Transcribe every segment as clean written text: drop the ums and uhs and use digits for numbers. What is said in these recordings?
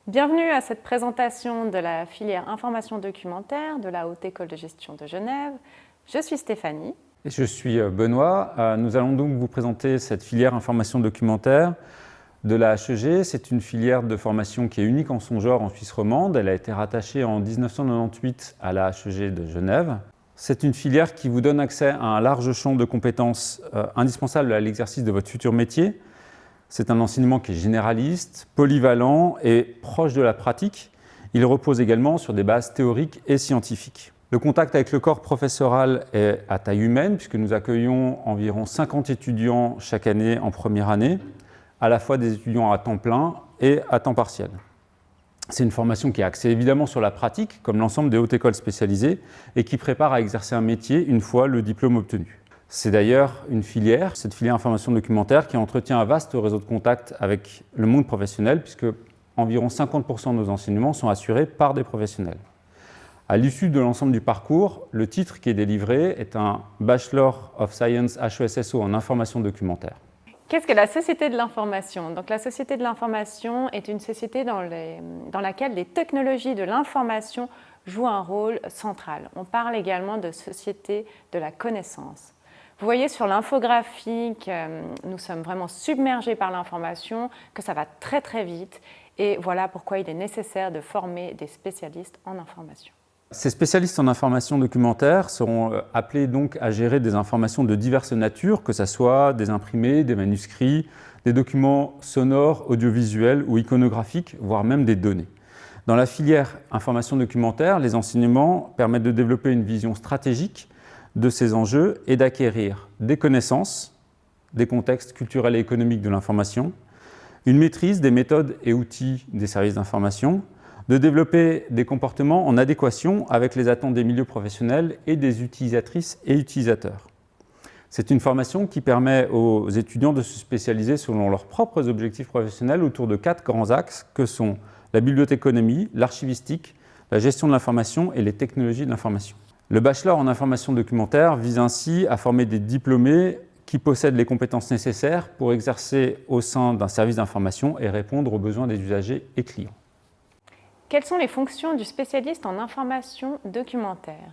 Bienvenue à cette présentation de la filière information documentaire de la Haute École de Gestion de Genève. Je suis Stéphanie. Et je suis Benoît. Nous allons donc vous présenter cette filière information documentaire de la HEG. C'est une filière de formation qui est unique en son genre en Suisse romande. Elle a été rattachée en 1998 à la HEG de Genève. C'est une filière qui vous donne accès à un large champ de compétences indispensables à l'exercice de votre futur métier. C'est un enseignement qui est généraliste, polyvalent et proche de la pratique. Il repose également sur des bases théoriques et scientifiques. Le contact avec le corps professoral est à taille humaine puisque nous accueillons environ 50 étudiants chaque année en première année, à la fois des étudiants à temps plein et à temps partiel. C'est une formation qui est axée évidemment sur la pratique, comme l'ensemble des hautes écoles spécialisées, et qui prépare à exercer un métier une fois le diplôme obtenu. C'est d'ailleurs une filière, cette filière information documentaire, qui entretient un vaste réseau de contacts avec le monde professionnel, puisque environ 50% de nos enseignements sont assurés par des professionnels. À l'issue de l'ensemble du parcours, le titre qui est délivré est un Bachelor of Science HESSO en information documentaire. Qu'est-ce que la Société de l'information ? Donc, la Société de l'information est une société dans laquelle les technologies de l'information jouent un rôle central. On parle également de société de la connaissance. Vous voyez sur l'infographie que nous sommes vraiment submergés par l'information, que ça va très très vite et voilà pourquoi il est nécessaire de former des spécialistes en information. Ces spécialistes en information documentaire seront appelés donc à gérer des informations de diverses natures, que ce soit des imprimés, des manuscrits, des documents sonores, audiovisuels ou iconographiques, voire même des données. Dans la filière information documentaire, les enseignements permettent de développer une vision stratégique de ces enjeux et d'acquérir des connaissances, des contextes culturels et économiques de l'information, une maîtrise des méthodes et outils des services d'information, de développer des comportements en adéquation avec les attentes des milieux professionnels et des utilisatrices et utilisateurs. C'est une formation qui permet aux étudiants de se spécialiser selon leurs propres objectifs professionnels autour de 4 grands axes que sont la bibliothéconomie, l'archivistique, la gestion de l'information et les technologies de l'information. Le bachelor en information documentaire vise ainsi à former des diplômés qui possèdent les compétences nécessaires pour exercer au sein d'un service d'information et répondre aux besoins des usagers et clients. Quelles sont les fonctions du spécialiste en information documentaire ?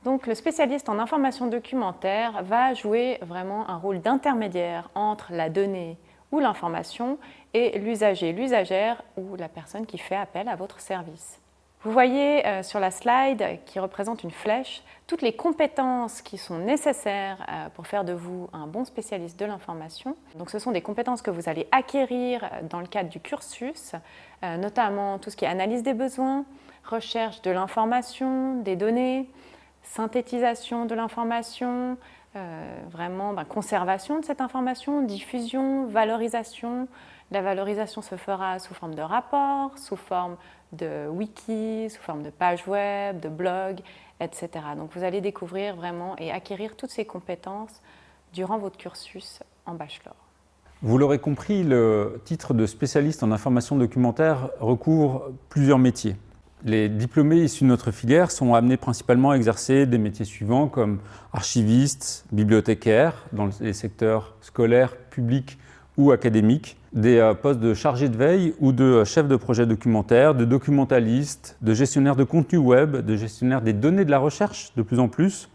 Donc, le spécialiste en information documentaire va jouer vraiment un rôle d'intermédiaire entre la donnée ou l'information et l'usager, l'usagère ou la personne qui fait appel à votre service. Vous voyez sur la slide qui représente une flèche toutes les compétences qui sont nécessaires pour faire de vous un bon spécialiste de l'information. Donc ce sont des compétences que vous allez acquérir dans le cadre du cursus, notamment tout ce qui est analyse des besoins, recherche de l'information, des données, synthétisation de l'information, conservation de cette information, diffusion, valorisation. La valorisation se fera sous forme de rapports, sous forme de wiki, sous forme de pages web, de blogs, etc. Donc vous allez découvrir vraiment et acquérir toutes ces compétences durant votre cursus en bachelor. Vous l'aurez compris, le titre de spécialiste en information documentaire recouvre plusieurs métiers. Les diplômés issus de notre filière sont amenés principalement à exercer des métiers suivants comme archivistes, bibliothécaires dans les secteurs scolaires, publics ou académiques, des postes de chargé de veille ou de chef de projet documentaire, de documentaliste, de gestionnaire de contenu web, de gestionnaire des données de la recherche de plus en plus,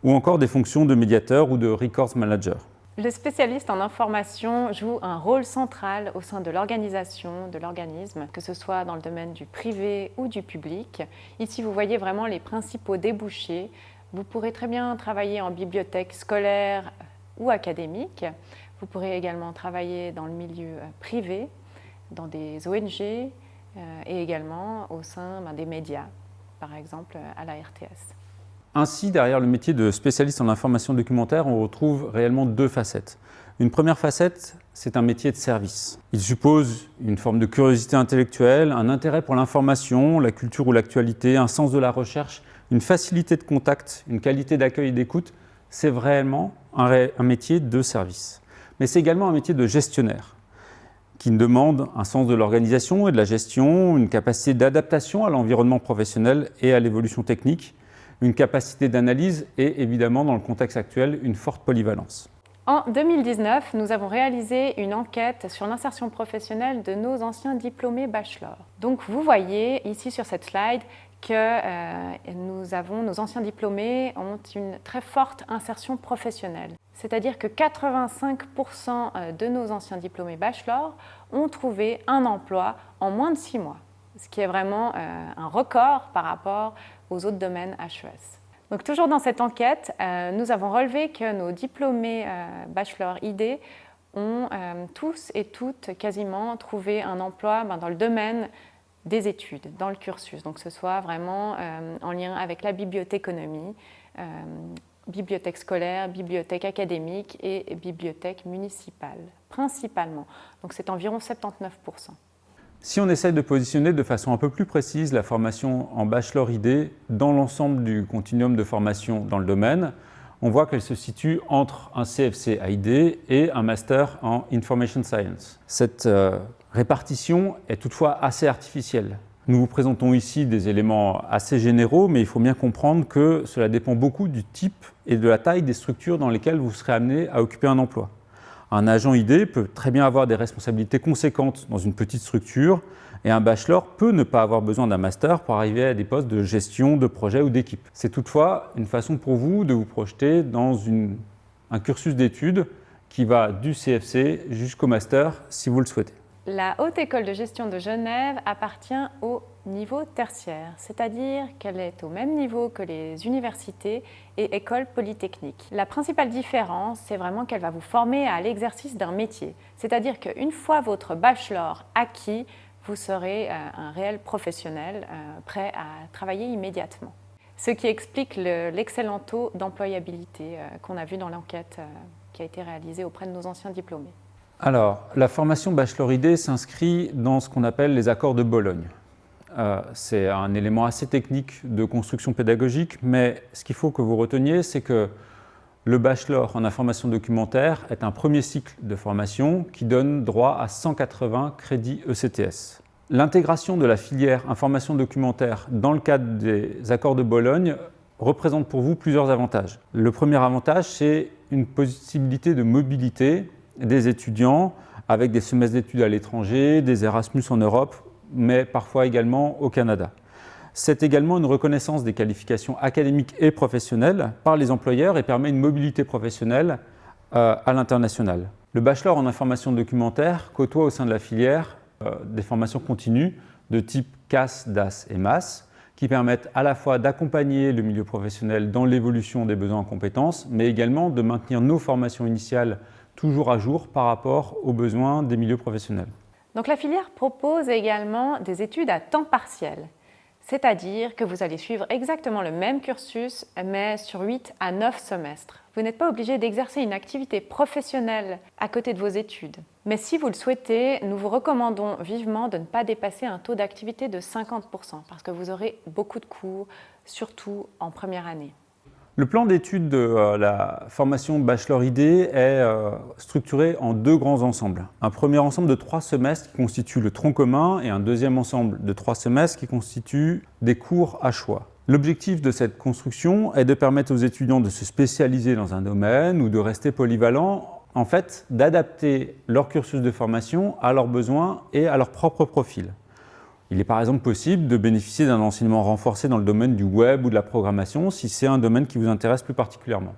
ou encore des fonctions de médiateur ou de records manager. Le spécialiste en information joue un rôle central au sein de l'organisation, de l'organisme, que ce soit dans le domaine du privé ou du public. Ici, vous voyez vraiment les principaux débouchés. Vous pourrez très bien travailler en bibliothèque scolaire ou académique. Vous pourrez également travailler dans le milieu privé, dans des ONG et également au sein des médias, par exemple à la RTS. Ainsi, derrière le métier de spécialiste en information documentaire, on retrouve réellement 2 facettes. Une première facette, c'est un métier de service. Il suppose une forme de curiosité intellectuelle, un intérêt pour l'information, la culture ou l'actualité, un sens de la recherche, une facilité de contact, une qualité d'accueil et d'écoute. C'est vraiment un métier de service. Mais c'est également un métier de gestionnaire qui demande un sens de l'organisation et de la gestion, une capacité d'adaptation à l'environnement professionnel et à l'évolution technique, une capacité d'analyse et évidemment dans le contexte actuel une forte polyvalence. En 2019, nous avons réalisé une enquête sur l'insertion professionnelle de nos anciens diplômés bachelor. Donc vous voyez ici sur cette slide que nos anciens diplômés ont une très forte insertion professionnelle. C'est-à-dire que 85% de nos anciens diplômés bachelor ont trouvé un emploi en moins de 6 mois, ce qui est vraiment un record par rapport aux autres domaines HES. Donc, toujours dans cette enquête, nous avons relevé que nos diplômés bachelor ID ont tous et toutes quasiment trouvé un emploi dans le domaine des études, dans le cursus. Donc, que ce soit vraiment en lien avec la bibliothéconomie, bibliothèque scolaire, bibliothèque académique et bibliothèque municipale, principalement. Donc, c'est environ 79%. Si on essaie de positionner de façon un peu plus précise la formation en bachelor ID dans l'ensemble du continuum de formation dans le domaine, on voit qu'elle se situe entre un CFC ID et un master en Information Science. Cette répartition est toutefois assez artificielle. Nous vous présentons ici des éléments assez généraux, mais il faut bien comprendre que cela dépend beaucoup du type et de la taille des structures dans lesquelles vous serez amené à occuper un emploi. Un agent ID peut très bien avoir des responsabilités conséquentes dans une petite structure et un bachelor peut ne pas avoir besoin d'un master pour arriver à des postes de gestion, de projet ou d'équipe. C'est toutefois une façon pour vous de vous projeter dans un cursus d'études qui va du CFC jusqu'au master si vous le souhaitez. La Haute École de Gestion de Genève appartient au niveau tertiaire, c'est-à-dire qu'elle est au même niveau que les universités et écoles polytechniques. La principale différence, c'est vraiment qu'elle va vous former à l'exercice d'un métier, c'est-à-dire qu'une fois votre bachelor acquis, vous serez un réel professionnel prêt à travailler immédiatement. Ce qui explique l'excellent taux d'employabilité qu'on a vu dans l'enquête qui a été réalisée auprès de nos anciens diplômés. Alors, la formation bachelor ID s'inscrit dans ce qu'on appelle les accords de Bologne. C'est un élément assez technique de construction pédagogique, mais ce qu'il faut que vous reteniez, c'est que le bachelor en information documentaire est un premier cycle de formation qui donne droit à 180 crédits ECTS. L'intégration de la filière information documentaire dans le cadre des accords de Bologne représente pour vous plusieurs avantages. Le premier avantage, c'est une possibilité de mobilité des étudiants avec des semestres d'études à l'étranger, des Erasmus en Europe, mais parfois également au Canada. C'est également une reconnaissance des qualifications académiques et professionnelles par les employeurs et permet une mobilité professionnelle à l'international. Le bachelor en information documentaire côtoie au sein de la filière des formations continues de type CAS, DAS et MAS qui permettent à la fois d'accompagner le milieu professionnel dans l'évolution des besoins en compétences, mais également de maintenir nos formations initiales toujours à jour par rapport aux besoins des milieux professionnels. Donc la filière propose également des études à temps partiel, c'est-à-dire que vous allez suivre exactement le même cursus, mais sur 8 à 9 semestres. Vous n'êtes pas obligé d'exercer une activité professionnelle à côté de vos études. Mais si vous le souhaitez, nous vous recommandons vivement de ne pas dépasser un taux d'activité de 50%, parce que vous aurez beaucoup de cours, surtout en première année. Le plan d'études de la formation Bachelor ID est structuré en 2 grands ensembles. Un premier ensemble de 3 semestres qui constitue le tronc commun et un deuxième ensemble de 3 semestres qui constitue des cours à choix. L'objectif de cette construction est de permettre aux étudiants de se spécialiser dans un domaine ou de rester polyvalents, en fait, d'adapter leur cursus de formation à leurs besoins et à leur propre profil. Il est par exemple possible de bénéficier d'un enseignement renforcé dans le domaine du web ou de la programmation si c'est un domaine qui vous intéresse plus particulièrement.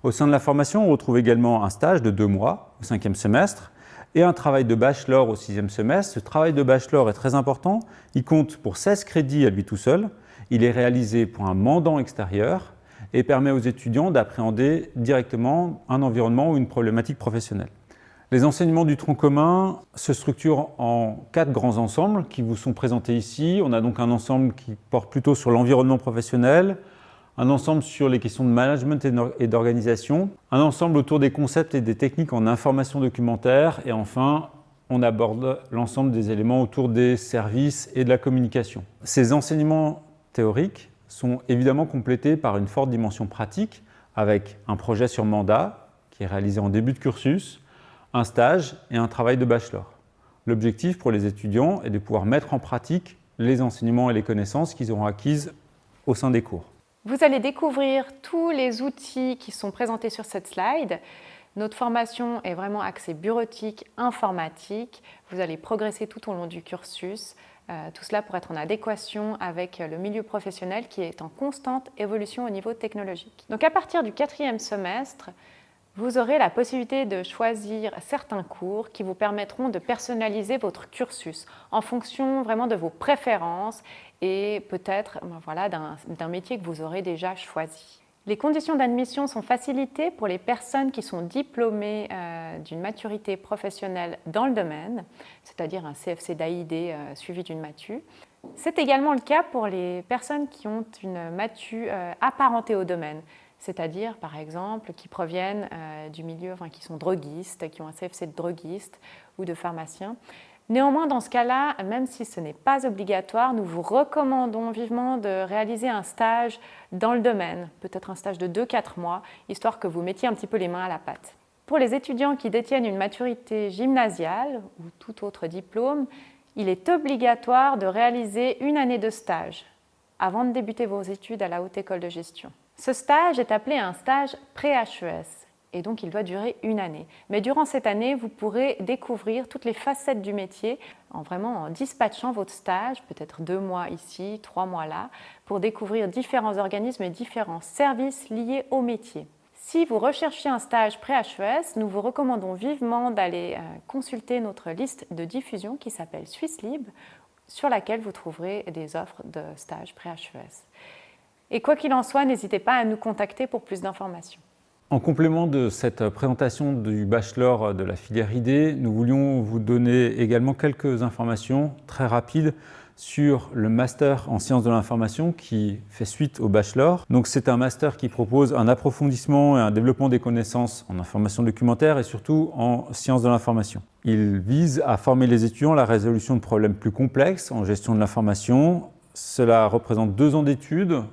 Au sein de la formation, on retrouve également un stage de 2 mois au 5e semestre et un travail de bachelor au 6e semestre. Ce travail de bachelor est très important, il compte pour 16 crédits à lui tout seul, il est réalisé pour un mandant extérieur et permet aux étudiants d'appréhender directement un environnement ou une problématique professionnelle. Les enseignements du tronc commun se structurent en 4 grands ensembles qui vous sont présentés ici. On a donc un ensemble qui porte plutôt sur l'environnement professionnel, un ensemble sur les questions de management et d'organisation, un ensemble autour des concepts et des techniques en information documentaire et enfin, on aborde l'ensemble des éléments autour des services et de la communication. Ces enseignements théoriques sont évidemment complétés par une forte dimension pratique avec un projet sur mandat qui est réalisé en début de cursus, un stage et un travail de bachelor. L'objectif pour les étudiants est de pouvoir mettre en pratique les enseignements et les connaissances qu'ils auront acquises au sein des cours. Vous allez découvrir tous les outils qui sont présentés sur cette slide. Notre formation est vraiment axée bureautique, informatique. Vous allez progresser tout au long du cursus. Tout cela pour être en adéquation avec le milieu professionnel qui est en constante évolution au niveau technologique. Donc à partir du 4e semestre, vous aurez la possibilité de choisir certains cours qui vous permettront de personnaliser votre cursus en fonction vraiment de vos préférences et peut-être d'un métier que vous aurez déjà choisi. Les conditions d'admission sont facilitées pour les personnes qui sont diplômées d'une maturité professionnelle dans le domaine, c'est-à-dire un CFC d'AID suivi d'une matu. C'est également le cas pour les personnes qui ont une matu apparentée au domaine, c'est-à-dire par exemple qui proviennent du milieu, qui sont droguistes, qui ont un CFC de droguiste ou de pharmacien. Néanmoins, dans ce cas-là, même si ce n'est pas obligatoire, nous vous recommandons vivement de réaliser un stage dans le domaine, peut-être un stage de 2-4 mois, histoire que vous mettiez un petit peu les mains à la pâte. Pour les étudiants qui détiennent une maturité gymnasiale ou tout autre diplôme, il est obligatoire de réaliser une année de stage avant de débuter vos études à la Haute École de Gestion. Ce stage est appelé un stage pré-HES. Et donc, il doit durer une année. Mais durant cette année, vous pourrez découvrir toutes les facettes du métier en dispatchant votre stage, peut-être 2 mois ici, 3 mois là, pour découvrir différents organismes et différents services liés au métier. Si vous recherchez un stage pré-HES, nous vous recommandons vivement d'aller consulter notre liste de diffusion qui s'appelle SwissLib, sur laquelle vous trouverez des offres de stage pré-HES. Et quoi qu'il en soit, n'hésitez pas à nous contacter pour plus d'informations. En complément de cette présentation du bachelor de la filière ID, nous voulions vous donner également quelques informations très rapides sur le master en sciences de l'information qui fait suite au bachelor. Donc c'est un master qui propose un approfondissement et un développement des connaissances en information documentaire et surtout en sciences de l'information. Il vise à former les étudiants à la résolution de problèmes plus complexes en gestion de l'information. Cela représente 2 ans d'études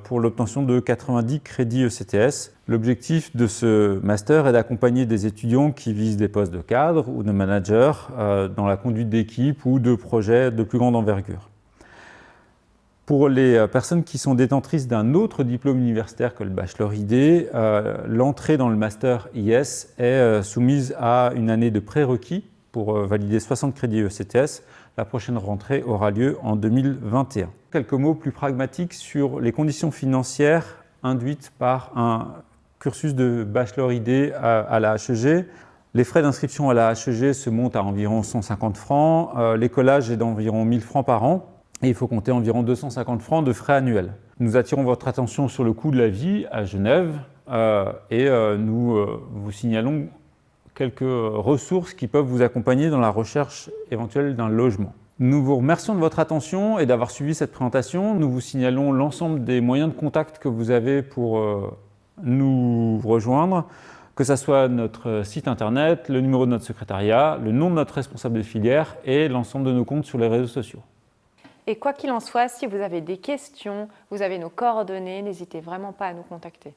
pour l'obtention de 90 crédits ECTS. L'objectif de ce master est d'accompagner des étudiants qui visent des postes de cadre ou de manager dans la conduite d'équipe ou de projets de plus grande envergure. Pour les personnes qui sont détentrices d'un autre diplôme universitaire que le bachelor ID, l'entrée dans le master IS est soumise à une année de prérequis pour valider 60 crédits ECTS. La prochaine rentrée aura lieu en 2021. Quelques mots plus pragmatiques sur les conditions financières induites par un cursus de bachelor ID à la HEG. Les frais d'inscription à la HEG se montent à environ 150 francs. L'écolage est d'environ 1000 francs par an et il faut compter environ 250 francs de frais annuels. Nous attirons votre attention sur le coût de la vie à Genève et nous vous signalons quelques ressources qui peuvent vous accompagner dans la recherche éventuelle d'un logement. Nous vous remercions de votre attention et d'avoir suivi cette présentation. Nous vous signalons l'ensemble des moyens de contact que vous avez pour nous rejoindre, que ce soit notre site internet, le numéro de notre secrétariat, le nom de notre responsable de filière et l'ensemble de nos comptes sur les réseaux sociaux. Et quoi qu'il en soit, si vous avez des questions, vous avez nos coordonnées, n'hésitez vraiment pas à nous contacter.